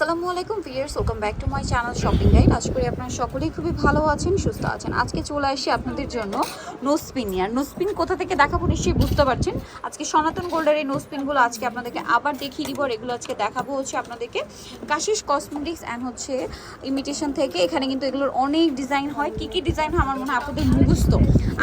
আসসালামু আলাইকুম viewers, welcome back to my channel shopping guide. আশা করি আপনারা সকলেই খুবই ভালো আছেন, সুস্থ আছেন। আজকে চলে আসি আপনাদের জন্য নোসপিন নিয়ে। আর নোসপিন কোথা থেকে দেখাবো নিশ্চয়ই বুঝতে পারছেন। আজকে সনাতন গোল্ডের এই নোসপিনগুলো আজকে আপনাদেরকে আবার দেখিয়ে দিব। আর এগুলো আজকে দেখাবো হচ্ছে আপনাদেরকে কাশিস কসমেটিক্স অ্যান্ড হচ্ছে ইমিটেশন থেকে। এখানে কিন্তু এগুলোর অনেক ডিজাইন হয়। কী কী ডিজাইন হয় আমার মনে হয় আপনাদের মুখস্থ।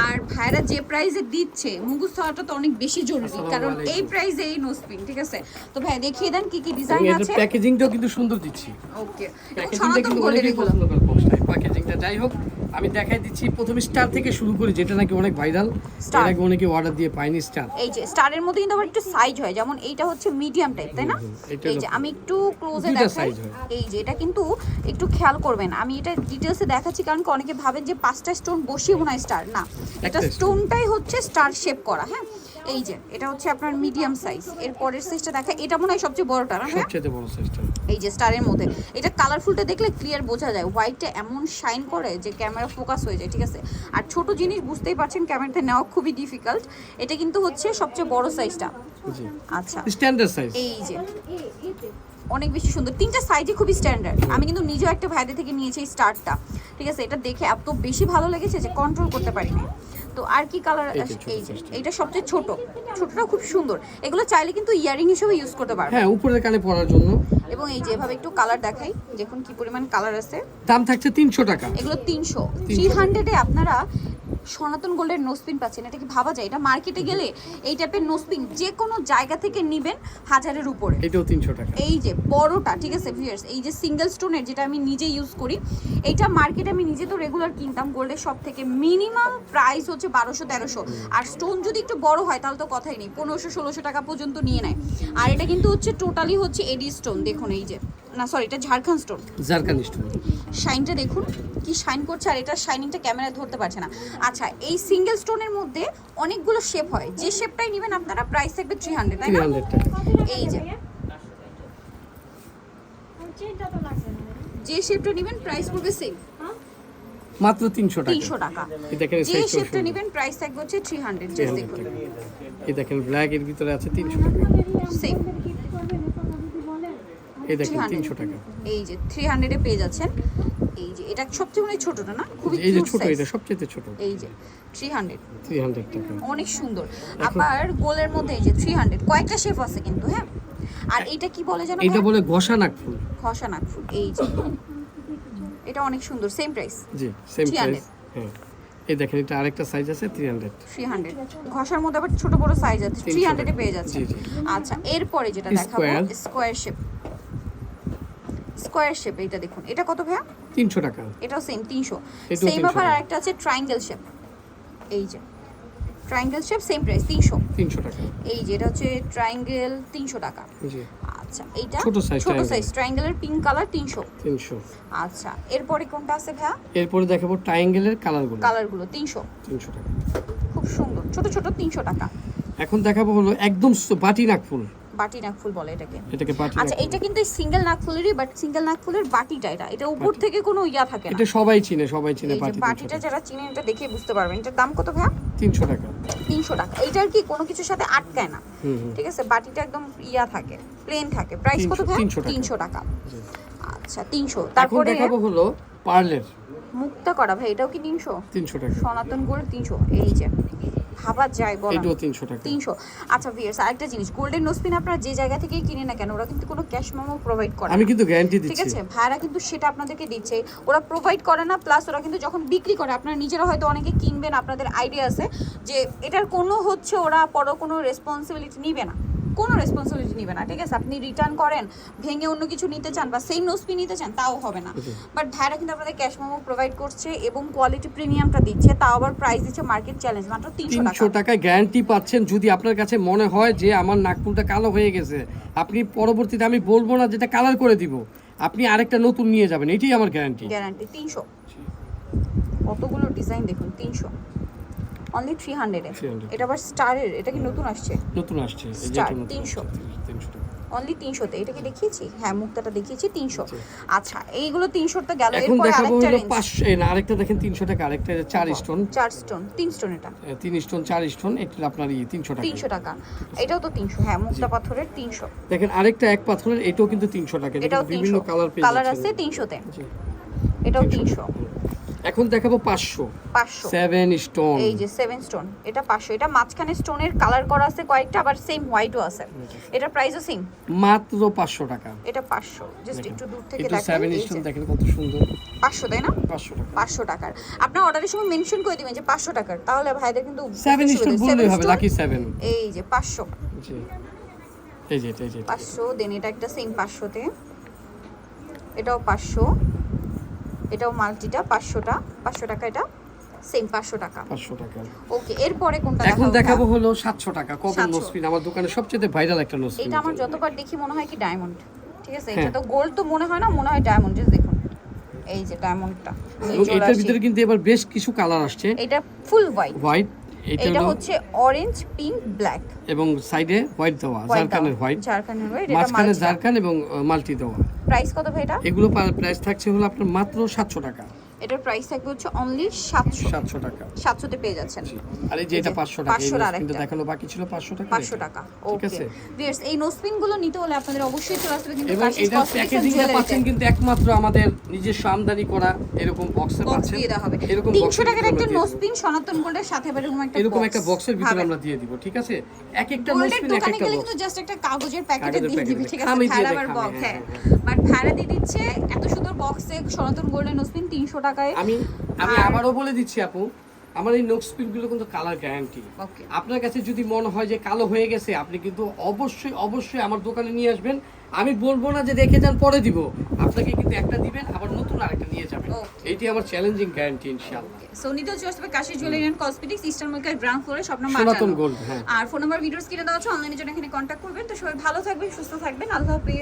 আর ভাইরা যে প্রাইসে দিচ্ছে মুখস্থ হওয়াটা তো অনেক বেশি জরুরি, কারণ এই প্রাইসে এই নোসপিন, ঠিক আছে? তো ভাই দেখিয়ে দেন কী কী ডিজাইন আছে। প্যাকেজিংটাও কিন্তু সুন্দর দিচ্ছি। ওকে, প্যাকেজিংটা কিন্তু অনেকই পছন্দ করে পোস্টাই প্যাকেজিংটা। যাই হোক, আমি দেখাই দিচ্ছি প্রথমে স্টার থেকে শুরু করি, যেটা নাকি অনেক ভাইরাল, এর আগে অনেকে অর্ডার দিয়ে পায়নি স্টার। এই যে স্টারের মধ্যে কিন্তু আবার একটু সাইজ হয়, যেমন এইটা হচ্ছে মিডিয়াম টাইপ, তাই না? এই যে আমি একটু ক্লোজে দেখাই, এই যে এটা কিন্তু একটু খেয়াল করবেন, আমি এটা ডিটেইলসে দেখাচ্ছি কারণ অনেকে ভাবেন যে 5টা স্টোন বসিয়ে মনে হয় স্টার, না, এটা স্টোনটাই হচ্ছে স্টার শেপ করা। হ্যাঁ, এই যে এটা হচ্ছে আপনার মিডিয়াম সাইজ। এর পরের সাইজটা দেখা, এটা মনে হয় সবচেয়ে বড়টা, না? সবচেয়ে বড় সাইজটা। এই যে স্টারের মধ্যে এটা কালারফুলটা দেখলে ক্লিয়ার বোঝা যায়, হোয়াইটটা এমন শাইন করে যে ক্যামেরা ফোকাস হয়ে যায়, ঠিক আছে? আর ছোট জিনিস বুঝতেই পারছেন ক্যামেরাতে নেওয়া খুবই ডিফিকাল্ট। এটা কিন্তু হচ্ছে সবচেয়ে বড় সাইজটা। জি, আচ্ছা, স্ট্যান্ডার্ড সাইজ। এই যে অনেক বেশি সুন্দর, তিনটা সাইজই খুবই স্ট্যান্ডার্ড। আমি কিন্তু নিজেও একটা ভাইদের থেকে নিয়েছি এই স্টারটা, ঠিক আছে? এটা দেখে এত বেশি ভালো লেগেছে যে কন্ট্রোল করতে পারিনি। তো আর কি কালার? এই যে এইটা সবচেয়ে ছোটটা খুব সুন্দর। এগুলো চাইলে কিন্তু ইয়ারিং হিসেবে ইউজ করতে পারবেন, হ্যাঁ, উপরের কানে পরার জন্য। এবং এই যে এভাবে একটু কালার দেখাই, দেখুন কি পরিমাণ কালার আছে। দাম থাকছে 300 টাকা। এগুলো 300 এ আপনারা সনাতন গোল্ডের নোসপিন পাচ্ছেন। এটা কি ভাবা যায়? এটা মার্কেটে গেলে এই টাইপের নোসপিন যে কোনো জায়গা থেকে নেবেন 1000-এর উপরে। এটাও 300 টাকা। এই যে বড়টা, ঠিক আছে ভিউয়ার্স, এই যে সিঙ্গেল স্টোনের, যেটা আমি নিজে ইউজ করি, এইটা মার্কেটে আমি নিজে তো রেগুলার কিনতাম গোল্ডের শপ থেকে, মিনিমাম প্রাইস হচ্ছে 1200-1300। আর স্টোন যদি একটু বড় হয় তাহলে তো কথাই নেই, 1500-1600 টাকা পর্যন্ত নিয়ে নেয়। আর এটা কিন্তু হচ্ছে টোটালি হচ্ছে এডি স্টোন, দেখুন এই যে, না সরি, এটা ঝাড়খণ্ড স্টোন, ঝাড়খণ্ড স্টোন। শাইনটা দেখুন কি শাইন করছে, আর এটা শাইনিংটা ক্যামেরায় ধরতে পারছে না। আচ্ছা, এই সিঙ্গেল স্টোনের মধ্যে অনেকগুলো শেপ হয়, যে শেপটাই নেবেন আপনারা প্রাইস থাকবে 300, তাই না? 300 টাকা। এই যে শেপটা নেবেন প্রাইস পড়বে সেম, মাত্র 300 টাকা। 300 টাকা। এই দেখেন যে শেপটা নেবেন প্রাইস থাকবে হচ্ছে 300, জাস্ট দেখুন। এই দেখেন ব্ল্যাক এর ভিতরে আছে 300 টাকা, সেম। এই দেখেন 300 টাকা। এই যে 300 এ পেয়ে যাচ্ছেন। এই যে এটা সবচেয়ে মানে ছোটটা, না? খুবই এই যে কিউট ছোট, সাইজ। এটা সবচেয়ে ছোট। এই যে 300 টাকা, অনেক সুন্দর। আবার গোলের মধ্যে এই যে 300 কয়েকটা শেপ আছে কিন্তু, হ্যাঁ। আর এটা কি বলে জানো? এটা বলে ঘষা নাকফুল। ঘষা নাকফুল। এই যে এটা অনেক সুন্দর, সেম প্রাইস। জি, সেম প্রাইস। হ্যাঁ, এই দেখেন এটা আরেকটা সাইজ আছে 300। ঘষার মধ্যে আবার ছোট বড় সাইজ আছে, 300 এ পেয়ে যাচ্ছে। জি জি। আচ্ছা, এরপরে যেটা দেখাবো স্কয়ার শেপ। স্কয়ার শেপ, এটা দেখুন, এটা কত ভাইয়া? 300 টাকা। এটাও সেম 300। সেম আবার আরেকটা আছে ট্রায়াঙ্গেল শেপ। এই যে ট্রায়াঙ্গেল শেপ, সেম প্রাইস 300 টাকা। এই যে এটা হচ্ছে ট্রায়াঙ্গেল, 300 টাকা। জি। আচ্ছা, এইটা ছোট সাইজ ট্রায়াঙ্গেলের পিঙ্ক কালার 300। আচ্ছা, এরপরে কোনটা আছে ভাইয়া? এরপরে দেখাবো ট্রায়াঙ্গেলের কালারগুলো 300 টাকা। খুব সুন্দর, ছোট 300 টাকা। এখন দেখাবো হলো একদম বাটি নাকফুল। বাটি নাকফুল বলে এটাকে। বাটি। আচ্ছা, এটা কিন্তু সিঙ্গেল নাকফুলেরই, বাট সিঙ্গেল নাকফুলের বাটিটা, এটা উপর থেকে কোনো ইয়া থাকে না। এটা সবাই চিনে বাটিটা যারা চিনেন এটা দেখে বুঝতে পারবেন। এটার দাম কত ভাইয়া? 300 টাকা। 300 টাকা। এইটার কি কোনো কিছুর সাথে আটকায় না, ঠিক আছে? বাটিটা একদম ইয়া থাকে, প্লেন থাকে। প্রাইস কত ভাইয়া? 300 টাকা। আচ্ছা, 300। তারপরে দেখাবো হলো পার্লের মুক্তা করা, ভাই এটাও কি 300 টাকা। সনাতন গোল্ড 300। এই যে ভাবা যায় বলা, এটাও 300 টাকা। 300। আচ্ছা ভিউয়ার্স, আরেকটা জিনিস, গোল্ডেন নোসপিন আপনারা যে জায়গা থেকেই কিনে না কেন, ওরা কিন্তু কোনো ক্যাশ মেমো প্রোভাইড করে না। আমি কিন্তু গ্যারান্টি দিচ্ছি, ঠিক আছে? ভাইরা কিন্তু সেটা আপনাদেরকে দিচ্ছে, ওরা প্রোভাইড করে না। প্লাস ওরা কিন্তু যখন বিক্রি করে, আপনারা নিজেরা হয়তো অনেকে কিনবেন, আপনাদের আইডিয়া আছে যে এটার কোনো হচ্ছে ওরা কোনো রেসপন্সিবিলিটি নিবে না, কোনো রেসপন্সিবিলিটি নিবে না, ঠিক আছে? আপনি রিটার্ন করেন, ভেঙে অন্য কিছু নিতে চান বা সেম নোসপিন নিতে চান, তাও হবে না। বাট ভাইরা কিন্তু আপনাদের ক্যাশ মেমো প্রোভাইড করছে এবং কোয়ালিটি প্রিমিয়ামটা দিচ্ছে, তাও আবার প্রাইস দিচ্ছে মার্কেট চ্যালেঞ্জ মাত্র 300 টাকায় গ্যারান্টি পাচ্ছেন। যদি আপনার কাছে মনে হয় যে আমার নাকফুলটা কালো হয়ে গেছে, আপনি পরবর্তীতে, আমি বলবো না যেটা কালার করে দিব, আপনি আরেকটা নতুন নিয়ে যাবেন, এটাই আমার গ্যারান্টি। 300। কতগুলো ডিজাইন দেখুন, 300 অনলি 300 এ। এটা আবার স্টারের, এটা কি নতুন আসছে? নতুন আসছে, স্টার 300 টাকা। অনলি 300 তে। এটা কি দেখিয়েছি? হ্যাঁ, মুক্তাটা দেখিয়েছি 300। আচ্ছা, এইগুলো 300 তে গেল। এখন এরপর দেখাবো আরেকটা হলো রেঞ্জ 500 না, আরেকটা দেখেন 300 টাকা, আরেকটা 4 স্টোন 4 স্টোন 3 স্টোন, এটা 3 স্টোন 4 স্টোন, এটা আপনার 300 টাকা। 300 টাকা। এটাও তো 300। হ্যাঁ, মুক্তা পাথরের 300। দেখেন আরেকটা এক পাথরের, এটাও কিন্তু 300 টাকা। এটাও বিভিন্ন 300 কালার পেয়ে কালার যাচ্ছেন। আছে 300 তে। জি, এটাও 300। এখন দেখাবো 500 7 স্টোন। এই যে 7 স্টোন, এটা 500। এটা মাঝখানে স্টোনের কালার করা আছে কয়েকটা, আবার সেম হোয়াইটও আছে। এটার প্রাইসও সেম, মাত্র 500 টাকা। এটা 500। জাস্ট একটু দূর থেকে এটা দেখেন, 7 এই স্টোন যে দেখেন কত সুন্দর। 500 তাই না? 500 টাকা। 500 টাকার। আপনার অর্ডারের সময় মেনশন করে দিবেন যে 500 টাকার, তাহলে ভাইদের কিন্তু 7 স্টোন বললেই হবে, লাকি 7। এই যে 500। জি, এই যে এটা 500 দেন, এটা একটা সেম 500 তে। এটাও 500। এটাও মাল্টিটা 500টা 500 টাকা, এটা সেম 500 টাকা। 500 টাকা। ওকে, এরপরে কোনটা এখন দেখাবো? দেখাবো হলো 700 টাকা। কটন 700 নোসপিন, আমার দোকানে সবচেয়ে ভাইরাল একটা নোসপিন। এটা আমার যতবার দেখি মনে হয় কি ডায়মন্ড। ঠিক আছে, হ্যাঁ। এটা তো গোল্ড তো মনে হয় না, মনে হয় ডায়মন্ড। জাস্ট দেখুন, এই যে ডায়মন্ডটা। এবং এটার ভিতরে কিন্তু এবার বেশ কিছু কালার আসছে। এটা ফুল হোয়াইট। হোয়াইট, এটা এটা হলো হচ্ছে অরেঞ্জ, পিঙ্ক, ব্ল্যাক। এবং সাইডে হোয়াইট দেওয়া, জারকানের হোয়াইট, জারকানের হোয়াইট। এটা মাঝখানে মাল্টি। জারকান এবং মাল্টি দেওয়া। প্রাইস কত ভাই এটা? এগুলো প্রাইস থাকছে হলো আপনার মাত্র 700 টাকা। এটার প্রাইস থাকবে হচ্ছে অনলি 700। 700 টাকা। 700 তে পেয়ে যাচ্ছেন। আর এই যে এটা 500 টাকা। 500 আর কিন্তু একটা। দেখানো বাকি ছিল 500 টাকা। 500 টাকা। ঠিক ওকে আছে। ভিউয়ার্স, এই নোসপিন গুলো নিতে হলে আপনাদের অবশ্যই চলে আসবে কিন্তু এবং কাশিস এটা কসমেটিক্স এন্ড প্যাকেজিংটা পাচ্ছেন জুয়েলারিতে। কিন্তু একমাত্র আমাদের নিজস্ব আমদানি করা এরকম বক্সে বক্স পাচ্ছেন। দিয়ে দেওয়া হবে। এরকম 300 টাকার একটা দিয়ে দেব। নোসপিন সনাতন গোল্ডের সাথে এরকম একটা এরকম একটা বক্সের ভিতরে ভাবেন। আমরা দিয়ে দিব। ঠিক আছে, এক একটা গোল্ডের নোসপিন এক দোকানে একটা গেলে বক্স। কিন্তু জাস্ট একটা কাগজের প্যাকেটে কাগজের দিয়ে দিবি। প্যাকেটে, ঠিক আছে, খামে দিয়ে ভাড়া দেয়, আর খামে, বক্স। হ্যাঁ, হ্যাঁ, বাট ভাড়া দিয়ে দিচ্ছে এত সুন্দর বক্সে সনাতন গোল্ডের নোসপিন 300 টাকায়। আমি আর- আবারও বলে দিচ্ছি আপু, আমার এই নোসপিন গুলো কিন্তু কালার গ্যারান্টি। ওকে, আপনার কাছে যদি মনে হয় যে কালো হয়ে গেছে, আপনি কিন্তু অবশ্যই আমার দোকানে নিয়ে আসবেন। আমি বলবো না যে রেখে যান পরে দিব, আপনাকে কিন্তু একটা দিবেন আবার নতুন আরেকটা নিয়ে যাবেন। Okay. এইটি আমার চ্যালেঞ্জিং গ্যারান্টি ইনশাআল্লাহ। সো নিতে হচ্ছে আসবে Kashish jewellery and cosmetics, eastern market ground ফ্লোরে, শপ নাম্বার সনাতন 58। গোল্ড, হ্যাঁ। আর ফোন নাম্বার ভিডিওস কিনে দেওয়া আছে, অনলাইনে জন্য এখানে কন্ট্যাক্ট করবেন। তো সবাই ভালো থাকবেন, সুস্থ থাকবেন, আল্লাহ হাফেজ।